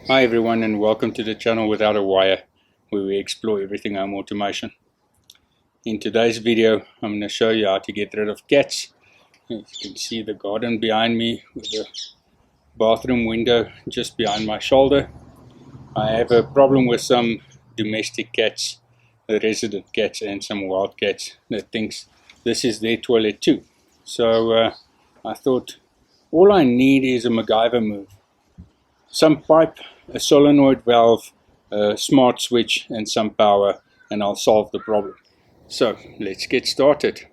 Hi everyone, and welcome to the channel Without a Wire, where we explore everything home automation. In today's video, I'm going to show you how to get rid of cats. You can see the garden behind me with the bathroom window just behind my shoulder. I have a problem with some domestic cats, the resident cats, and some wild cats that thinks this is their toilet too. So I thought all I need is a MacGyver move. Some pipe, a solenoid valve, a smart switch, and some power, and I'll solve the problem. So let's get started.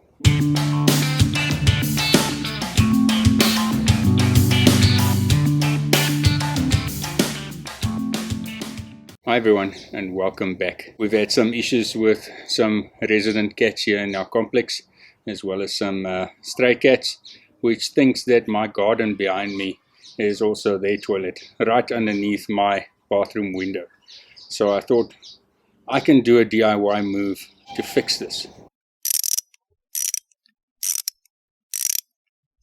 Hi everyone, and welcome back. We've had some issues with some resident cats here in our complex, as well as some stray cats, which thinks that my garden behind me is also their toilet, right underneath my bathroom window. So I thought I can do a DIY move to fix this.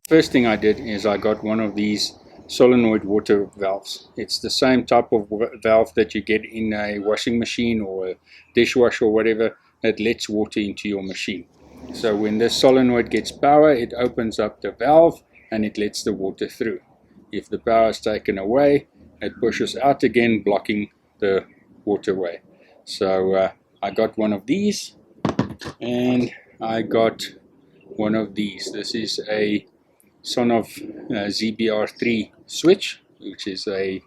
First thing I did is I got one of these solenoid water valves. It's the same type of valve that you get in a washing machine or a dishwasher or whatever that lets water into your machine. So when this solenoid gets power, it opens up the valve and it lets the water through. If the power is taken away, it pushes out again, blocking the waterway. So I got one of these, and I got one of these. This is a Sonoff ZBR3 switch, which is a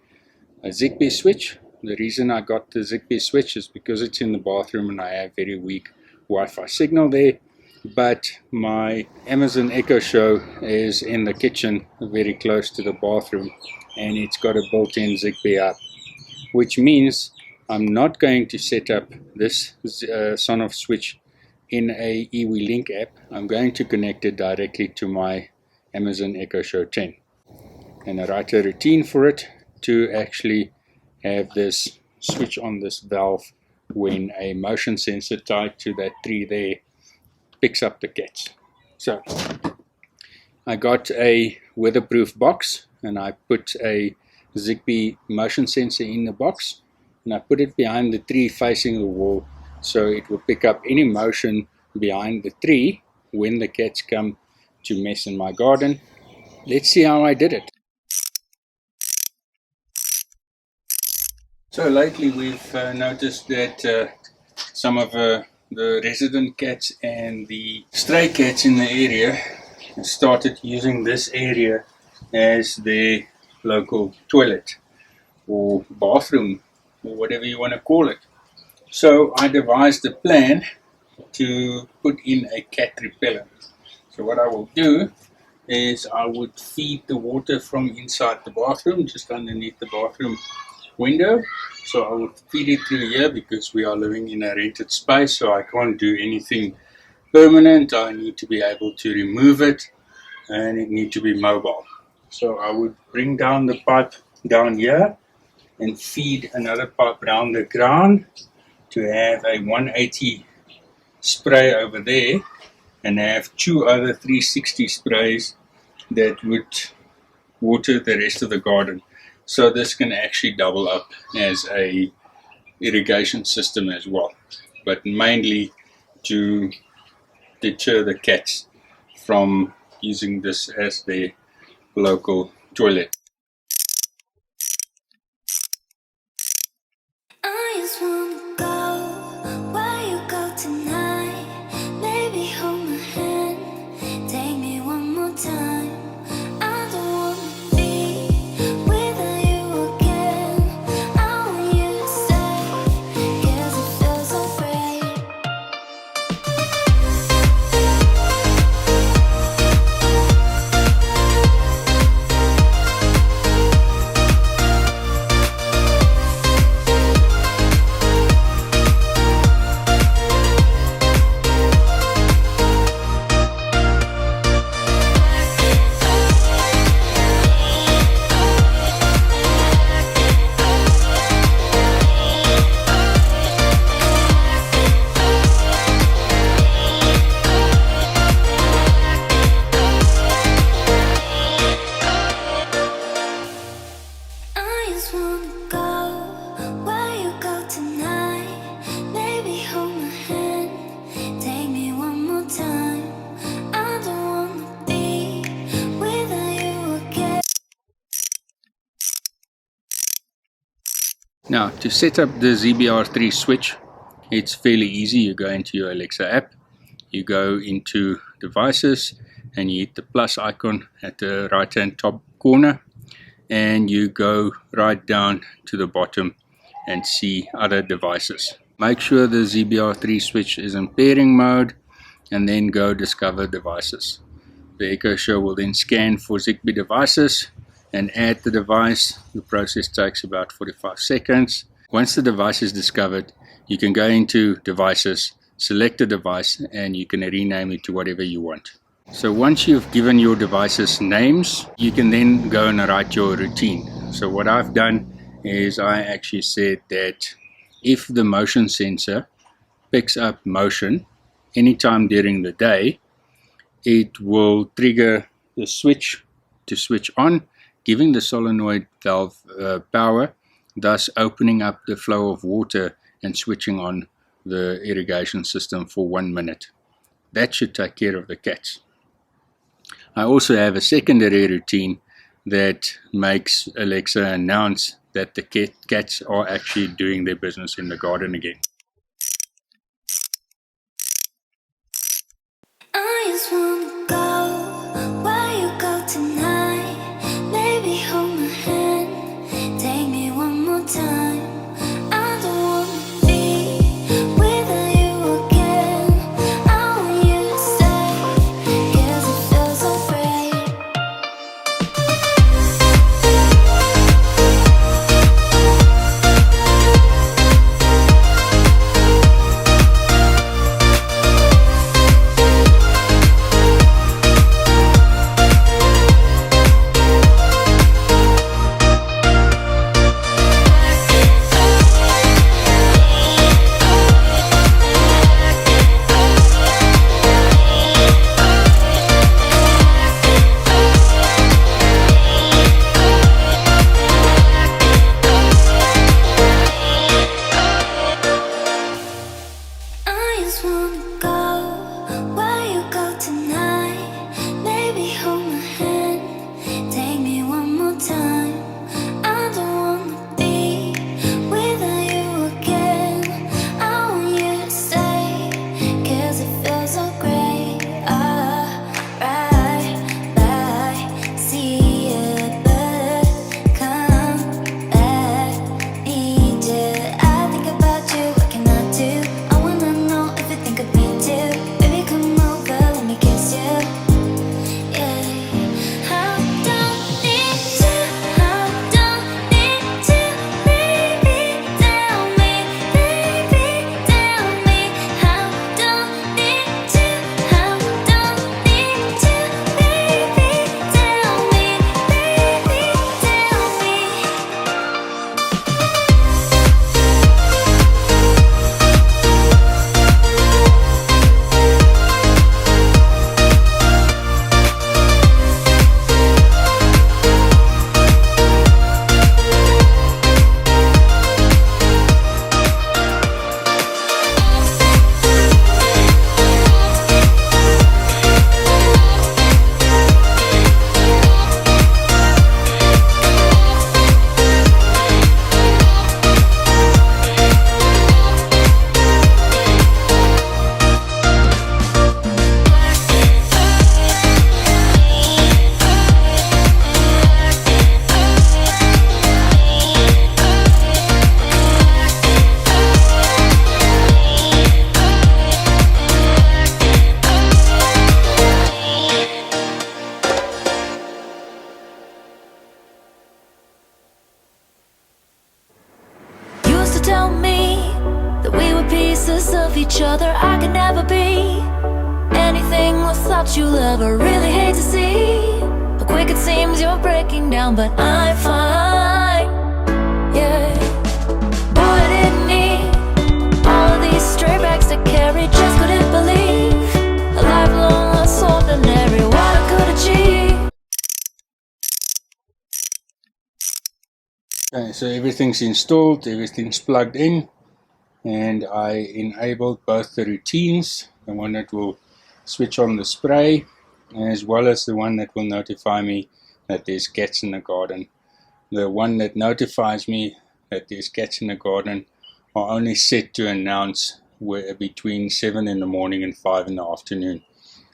Zigbee switch. The reason I got the Zigbee switch is because it's in the bathroom and I have very weak Wi-Fi signal there. But my Amazon Echo Show is in the kitchen very close to the bathroom, and it's got a built-in Zigbee out, which means I'm not going to set up this Sonoff switch in a iwi Link app. I'm going to connect it directly to my Amazon Echo Show 10, and I write a routine for it to actually have this switch on this valve when a motion sensor tied to that tree there picks up the cats. So I got a weatherproof box, and I put a Zigbee motion sensor in the box, and I put it behind the tree facing the wall, so it will pick up any motion behind the tree when the cats come to mess in my garden. Let's see how I did it. So lately we've noticed that some of the resident cats and the stray cats in the area started using this area as their local toilet or bathroom or whatever you want to call it. So I devised a plan to put in a cat repellent. So what I will do is I would feed the water from inside the bathroom, just underneath the bathroom window. So I would feed it through here because we are living in a rented space, so I can't do anything permanent. I need to be able to remove it, and it needs to be mobile. So I would bring down the pipe down here and feed another pipe down the ground to have a 180 spray over there, and have two other 360 sprays that would water the rest of the garden. So this can actually double up as a irrigation system as well, but mainly to deter the cats from using this as their local toilet. Now, to set up the ZBR3 switch, it's fairly easy. You go into your Alexa app, you go into devices, and you hit the plus icon at the right hand top corner, and you go right down to the bottom and see other devices. Make sure the ZBR3 switch is in pairing mode, and then go discover devices. The Echo Show will then scan for Zigbee devices and add the device. The process takes about 45 seconds. Once the device is discovered, you can go into devices, select a device, and you can rename it to whatever you want. So once you've given your devices names, you can then go and write your routine. So what I've done is I actually said that if the motion sensor picks up motion anytime during the day, it will trigger the switch to switch on, giving the solenoid valve power, thus opening up the flow of water and switching on the irrigation system for 1 minute. That should take care of the cats. I also have a secondary routine that makes Alexa announce that the cats are actually doing their business in the garden again. I just wanna go where you go tonight. Maybe hold my hand, take me one more time. I don't wanna be without you again. I want you to stay, 'cause it feels so great. I just wanna go where you go tonight. Maybe hold my hand, take me one more time. I don't wanna be without you again. I want you to stay, 'cause it feels so great. Right by, see it, but come back. Need you, I think about you. What can I do? I wanna know if you think of me too. Baby, come over, let me kiss you. Yeah. I don't need to, I don't need to, baby, tell me, baby, tell me. I don't need to, I don't need to, baby, tell me, baby, tell me. You used to tell me that we were pieces of each other. I could never be anything without you, love. I really hate to see how quick it seems you're breaking down, but I'm fine. Yeah. Boy, I didn't need all of these stray bags to carry. Just couldn't believe a lifelong lost ordinary. What I could achieve. Okay, so everything's installed, everything's plugged in, and I enabled both the routines, the one that will switch on the spray, as well as the one that will notify me that there's cats in the garden. The one that notifies me that there's cats in the garden are only set to announce between 7 in the morning and 5 in the afternoon.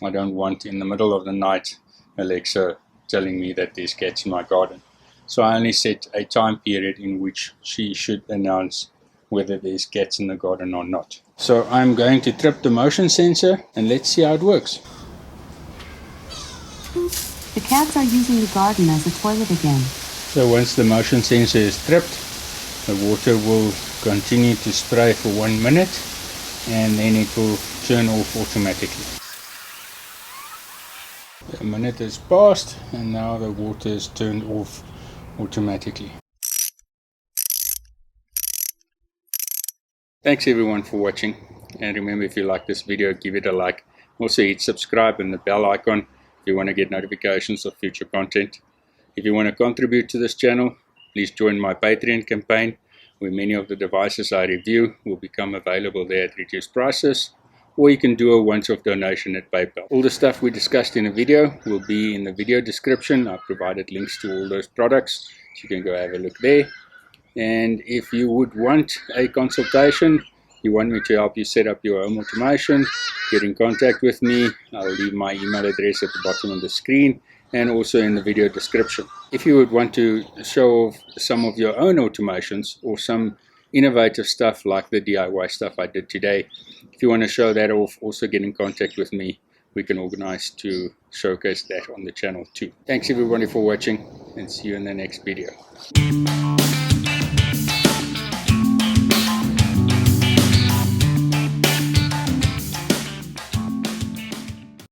I don't want in the middle of the night Alexa telling me that there's cats in my garden. So I only set a time period in which she should announce whether there's cats in the garden or not. So I'm going to trip the motion sensor and let's see how it works. The cats are using the garden as a toilet again. So once the motion sensor is tripped, the water will continue to spray for 1 minute and then it will turn off automatically. A minute has passed and now the water is turned off automatically. Thanks everyone for watching, and remember, if you like this video, give it a like. Also hit subscribe and the bell icon if you want to get notifications of future content. If you want to contribute to this channel, please join my Patreon campaign, where many of the devices I review will become available there at reduced prices, or you can do a once-off donation at PayPal. All the stuff we discussed in the video will be in the video description. I've provided links to all those products, so you can go have a look there. And if you would want a consultation, you want me to help you set up your home automation, get in contact with me. I'll leave my email address at the bottom of the screen and also in the video description. If you would want to show off some of your own automations or some innovative stuff like the DIY stuff I did today, if you want to show that off, also get in contact with me. We can organize to showcase that on the channel too. Thanks everybody for watching, and see you in the next video.